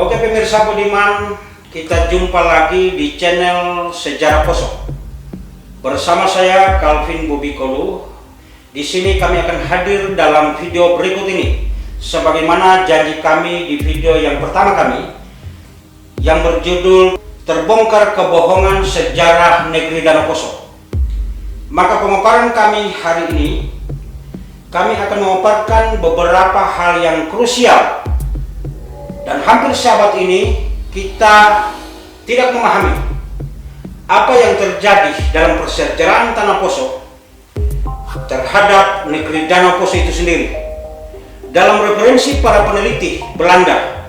Oke pemirsa budiman, kita jumpa lagi di channel Sejarah Poso. Bersama saya Calvin Bubikolu. Di sini kami akan hadir dalam video berikut ini, sebagaimana janji kami di video yang pertama kami, yang berjudul Terbongkar Kebohongan Sejarah Negeri Danau Poso. Maka pemaparan kami hari ini, kami akan memaparkan beberapa hal yang krusial. Dan hampir seabad ini kita tidak memahami apa yang terjadi dalam persejaraan Tanah Poso terhadap negeri Danau Poso itu sendiri. Dalam referensi para peneliti Belanda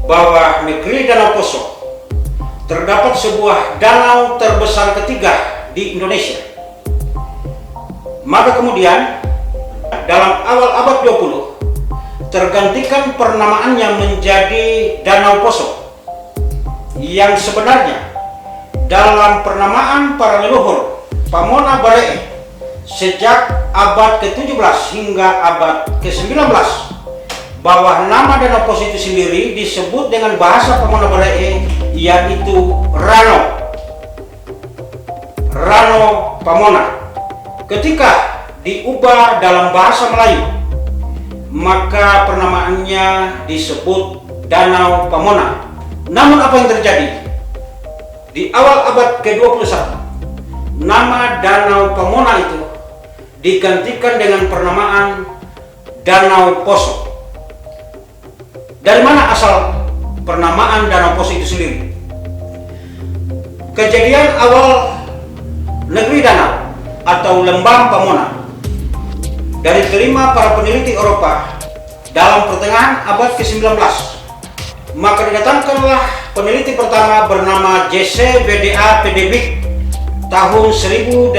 bahwa negeri Danau Poso terdapat sebuah danau terbesar ketiga di Indonesia. Maka kemudian dalam awal abad 20 tergantikan penamaannya menjadi Danau Poso, yang sebenarnya dalam penamaan para leluhur Pamona Baree sejak abad ke-17 hingga abad ke-19, bahwa nama Danau Poso itu sendiri disebut dengan bahasa Pamona Baree, yaitu Rano Pamona. Ketika diubah dalam bahasa Melayu, maka penamaannya disebut Danau Pamona. Namun apa yang terjadi? Di awal abad ke-21, nama Danau Pamona itu digantikan dengan penamaan Danau Poso. Dari mana asal penamaan Danau Poso itu sendiri? Kejadian awal negeri Danau atau Lembang Pamona dari kelima para peneliti Eropa dalam pertengahan abad ke-19, maka didatangkanlah peneliti pertama bernama J.C. BDA Pedebik tahun 1865.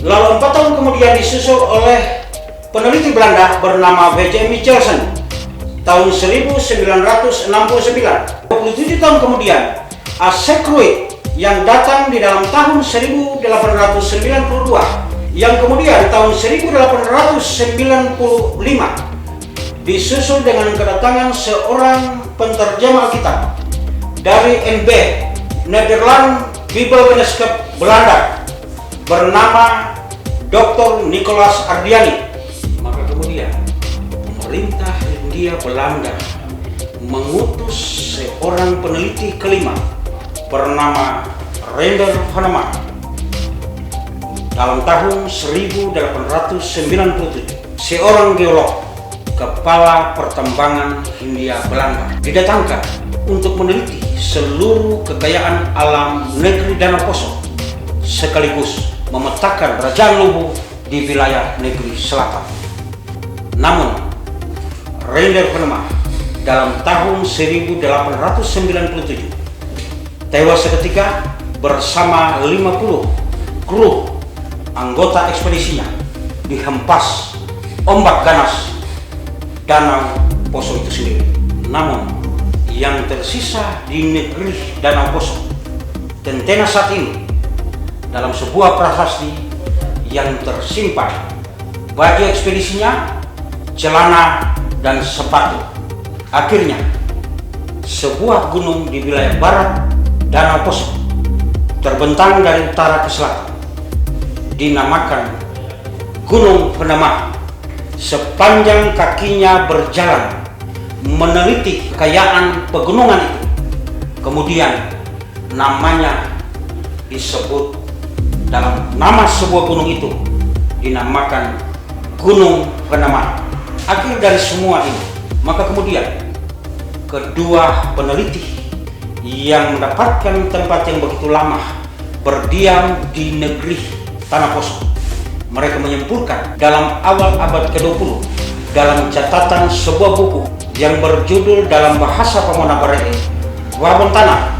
Lalu 4 tahun kemudian disusul oleh peneliti Belanda bernama V.J. Michelson tahun 1969. 27 tahun kemudian Asekruit yang datang di dalam tahun 1892, yang kemudian tahun 1895 disusul dengan kedatangan seorang penterjemah Alkitab dari NB, Nederland Bibelgeneskap Belanda, bernama Dr. Nicolaas Ardiani. Maka kemudian pemerintah Hindia Belanda mengutus seorang peneliti kelima bernama Render Vaneman dalam tahun 1897, seorang geolog kepala pertambangan Hindia Belanda didatangkan untuk meneliti seluruh kekayaan alam negeri Danau Poso, sekaligus memetakan kerajaan Lubu di wilayah negeri selatan. Namun Render Vaneman dalam tahun 1897 tewas seketika bersama 50 kru anggota ekspedisinya dihempas ombak ganas Danau Poso itu sendiri. Namun yang tersisa di negeri Danau Poso tentena saat ini dalam sebuah prasasti yang tersimpan baju ekspedisinya, celana, dan sepatu. Akhirnya sebuah gunung di wilayah barat Danau Poso terbentang dari utara ke selatan, dinamakan Gunung Penema. Sepanjang kakinya berjalan meneliti kekayaan pegunungan itu, kemudian namanya disebut dalam nama sebuah gunung itu dinamakan Gunung Penema. Akhir dari semua ini, maka kemudian kedua peneliti yang mendapatkan tempat yang begitu lama berdiam di negeri Tanah Poso, mereka menyimpulkan dalam awal abad ke-20 dalam catatan sebuah buku yang berjudul dalam bahasa Pamona Baree Wabon Tanah,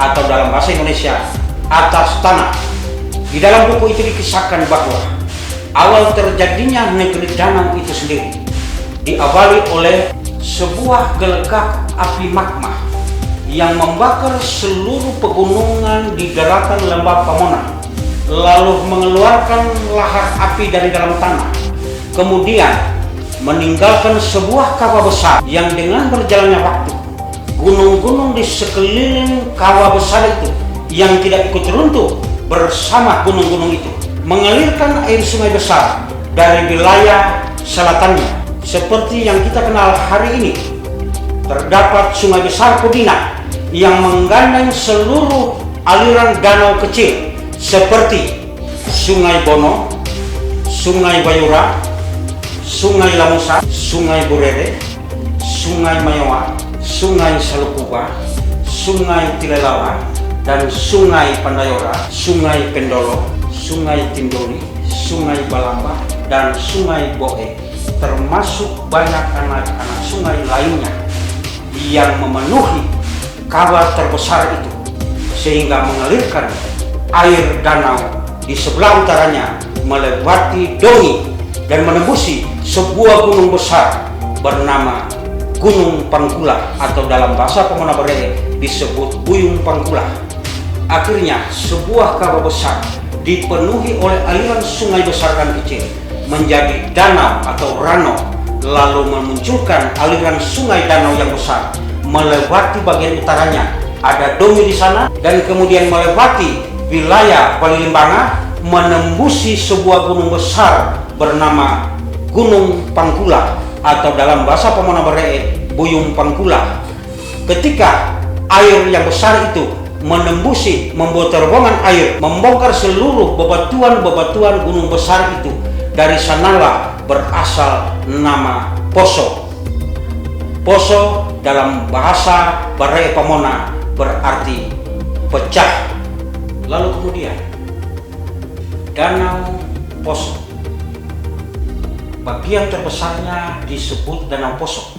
atau dalam bahasa Indonesia Atas Tanah. Di dalam buku itu dikisahkan bahwa awal terjadinya negeri Danau itu sendiri diawali oleh sebuah gelegak api magma yang membakar seluruh pegunungan di daratan lembah Pamona, lalu mengeluarkan lahar api dari dalam tanah, kemudian meninggalkan sebuah kawah besar yang dengan berjalannya waktu, gunung-gunung di sekeliling kawah besar itu yang tidak ikut runtuh bersama gunung-gunung itu, mengalirkan air sungai besar dari wilayah selatannya. Seperti yang kita kenal hari ini, terdapat sungai besar Kudina yang menggandeng seluruh aliran danau kecil seperti Sungai Bono, Sungai Bayura, Sungai Lamusa, Sungai Burere, Sungai Mayawa, Sungai Salukuba, Sungai Tilelawa, dan Sungai Pandayora, Sungai Pendolo, Sungai Tindoli, Sungai Balamba, dan Sungai Boe, termasuk banyak anak-anak sungai lainnya yang memenuhi kawah terbesar itu, sehingga mengalirkan air danau di sebelah utaranya melewati Dongi dan menembusi sebuah gunung besar bernama Gunung Pangkula, atau dalam bahasa Pemona Beree disebut Buyung Pangkula. Akhirnya sebuah kawah besar dipenuhi oleh aliran sungai besar dan kecil menjadi danau atau rano, lalu memunculkan aliran sungai danau yang besar melewati bagian utaranya, ada Dongi di sana, dan kemudian melewati wilayah Balilimbangan, menembusi sebuah gunung besar bernama Gunung Pangkula, atau dalam bahasa Pemona Beree Buyung Pangkula. Ketika air yang besar itu menembusi, membuat terowongan air, membongkar seluruh bebatuan-bebatuan gunung besar itu, dari sanalah berasal nama Poso. Poso dalam bahasa Beree Pemona berarti pecah. Lalu kemudian Danau Poso, bagian terbesarnya disebut Danau Poso.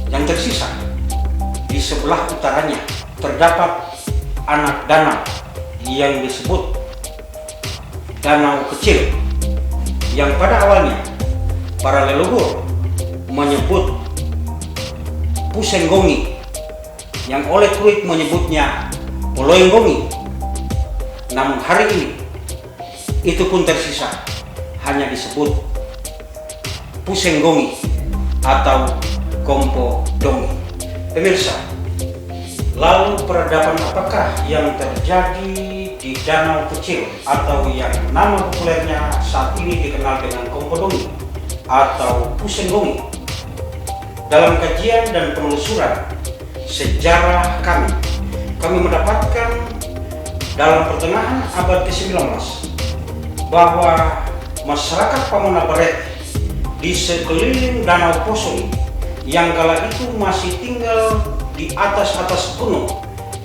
Yang tersisa di sebelah utaranya terdapat anak danau yang disebut danau kecil, yang pada awalnya para leluhur menyebut Pusenggongi, yang oleh Kruit menyebutnya Poloenggongi. Namun hari ini itu pun tersisa, hanya disebut Pusenggongi atau Kompo Dongi. Pemirsa, lalu peradaban apakah yang terjadi di danau kecil atau yang nama populernya saat ini dikenal dengan Kompo Dongi atau Pusenggongi? Dalam kajian dan penelusuran sejarah kami mendapatkan dalam pertengahan abad ke-19 bahwa masyarakat Pemona Beree di sekeliling Danau Poso yang kala itu masih tinggal di atas gunung,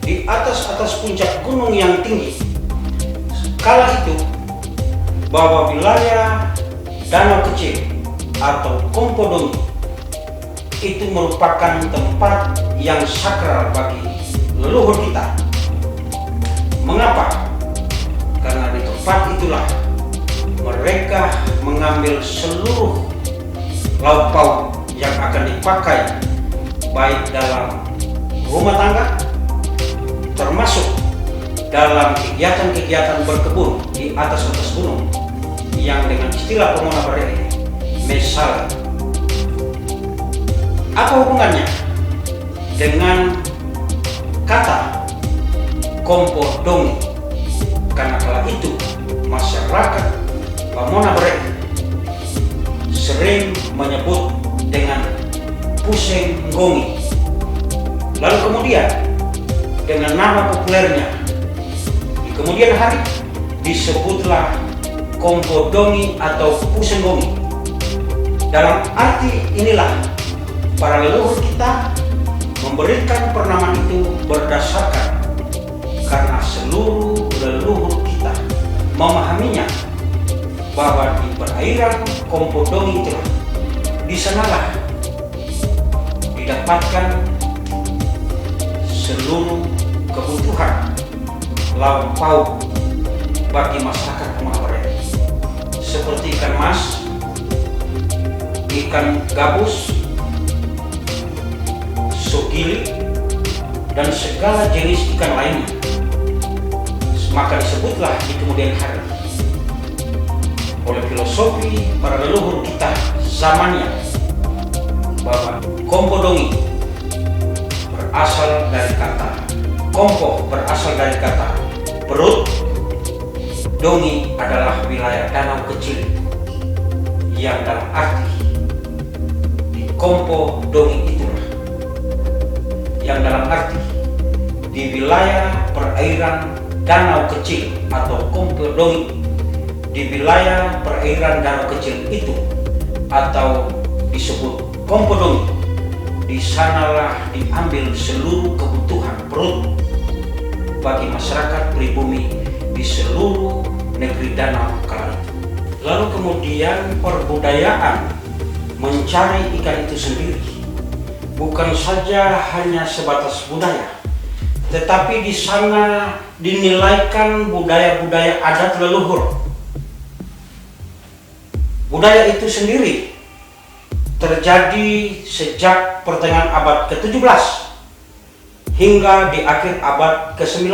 di atas puncak gunung yang tinggi. Kala itu bahwa wilayah danau kecil atau Kompo Dongi itu merupakan tempat yang sakral bagi leluhur kita. Mengapa? Karena di tempat itulah mereka mengambil seluruh lauk pauk yang akan dipakai baik dalam rumah tangga, termasuk dalam kegiatan-kegiatan berkebun di atas gunung yang dengan istilah Pemona Beree mesal. Apa hubungannya dengan kata Kompo Dongi? Karena kala itu masyarakat Pemona Beree sering menyebut dengan Pusenggongi. Lalu kemudian dengan nama populernya di kemudian hari disebutlah Kompo Dongi atau Pusenggongi. Dalam arti inilah para leluhur kita memberikan pernamaan itu berdasarkan karena seluruh leluhur kita memahaminya bahwa di perairan Kompo Dongi itulah, di sanalah didapatkan seluruh kebutuhan lauk pauk bagi masyarakat Pemona Beree, seperti ikan mas, ikan gabus, sogili, dan segala jenis ikan lainnya. Maka disebutlah di kemudian hari oleh filosofi para leluhur kita zamannya bahwa kompo dongi berasal dari kata kompo, berasal dari kata perut. Dongi adalah wilayah danau kecil yang dalam arti di kompo dongi itulah yang dalam arti di wilayah perairan danau kecil atau kompo dongi, di wilayah perairan danau kecil itu atau disebut kompo dongi, di sanalah diambil seluruh kebutuhan perut bagi masyarakat pribumi di seluruh negeri danau kala itu. Lalu kemudian perbudayaan mencari ikan itu sendiri bukan saja hanya sebatas budaya, tetapi di sana dinilaikan budaya-budaya adat leluhur. Budaya itu sendiri terjadi sejak pertengahan abad ke-17 hingga di akhir abad ke-19.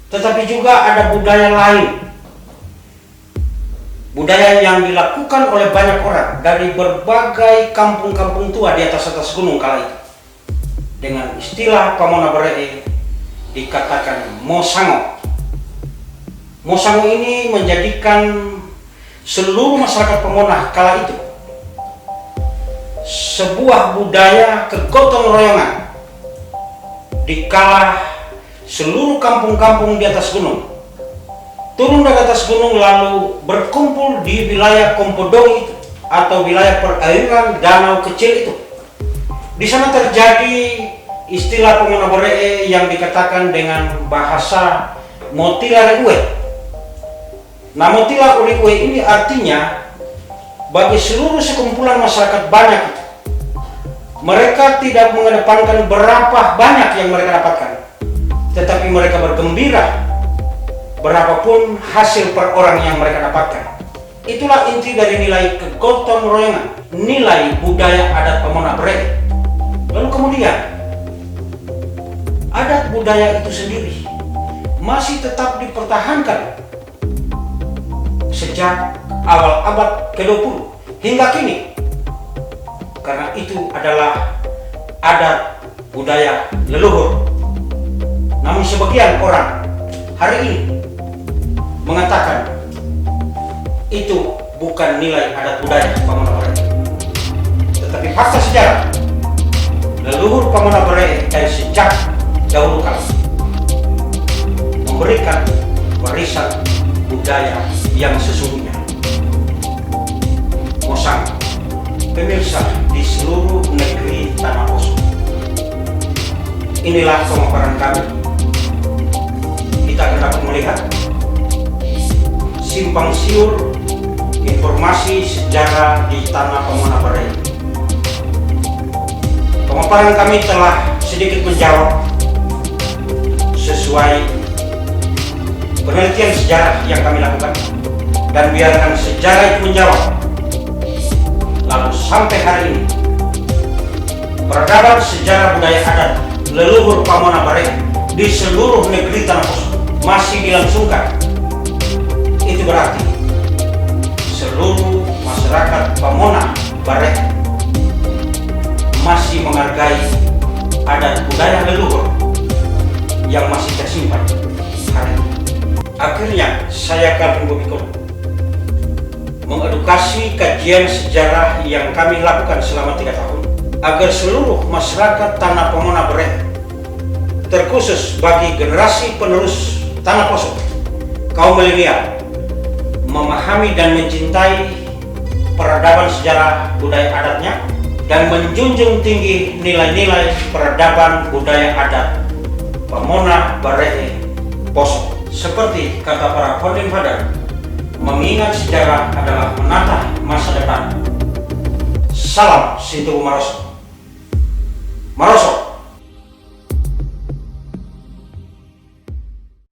Tetapi juga ada budaya lain, budaya yang dilakukan oleh banyak orang dari berbagai kampung-kampung tua di atas gunung kala itu. Dengan istilah Pamona Beree dikatakan mosango. Mosango ini menjadikan seluruh masyarakat Pamona kala itu sebuah budaya kegotong royongan dikala seluruh kampung-kampung di atas gunung turun dari atas gunung lalu berkumpul di wilayah Kompodong itu atau wilayah perairan danau kecil itu. Di sana terjadi istilah Pamona Beree yang dikatakan dengan bahasa motila reue. Nah, motila reue ini artinya bagi seluruh sekumpulan masyarakat banyak itu, mereka tidak mengedepankan berapa banyak yang mereka dapatkan, tetapi mereka bergembira berapapun hasil per orang yang mereka dapatkan. Itulah inti dari nilai kegotong royongan, nilai budaya adat Pamona Beree. Lalu kemudian adat budaya itu sendiri masih tetap dipertahankan sejak awal abad ke-20 hingga kini, karena itu adalah adat budaya leluhur. Namun sebagian orang hari ini mengatakan itu bukan nilai adat budaya Pamona Beree, tetapi fakta sejarah leluhur Pamona Beree dari sejak dahulu kala memberikan warisan budaya yang sesungguhnya. Mosang pemirsa di seluruh negeri Tanah Oso, inilah pemaparan kami. Kita akan dapat melihat simpang siur informasi sejarah di tanah Pamona Beree. Pemaparan kami telah sedikit menjawab sesuai penelitian sejarah yang kami lakukan, dan biarkan sejarah itu menjawab. Lalu sampai hari ini peradaban sejarah budaya adat leluhur Pamona Beree di seluruh negeri Tanah Oso masih dilangsungkan. Itu berarti seluruh masyarakat Pamona Beree masih menghargai adat budaya leluhur yang masih tersimpan hari ini. Akhirnya saya Calvin Bobby Kolu mengedukasi kajian sejarah yang kami lakukan selama 3 tahun agar seluruh masyarakat Tanah Pamona Beree, terkhusus bagi generasi penerus Tanah Oso, kaum milenial, memahami dan mencintai peradaban sejarah budaya adatnya dan menjunjung tinggi nilai-nilai peradaban budaya adat Pamona Beree Poso. Seperti kata para founding father, mengingat sejarah adalah menata masa depan. Salam Sintowo Maroso. Maroso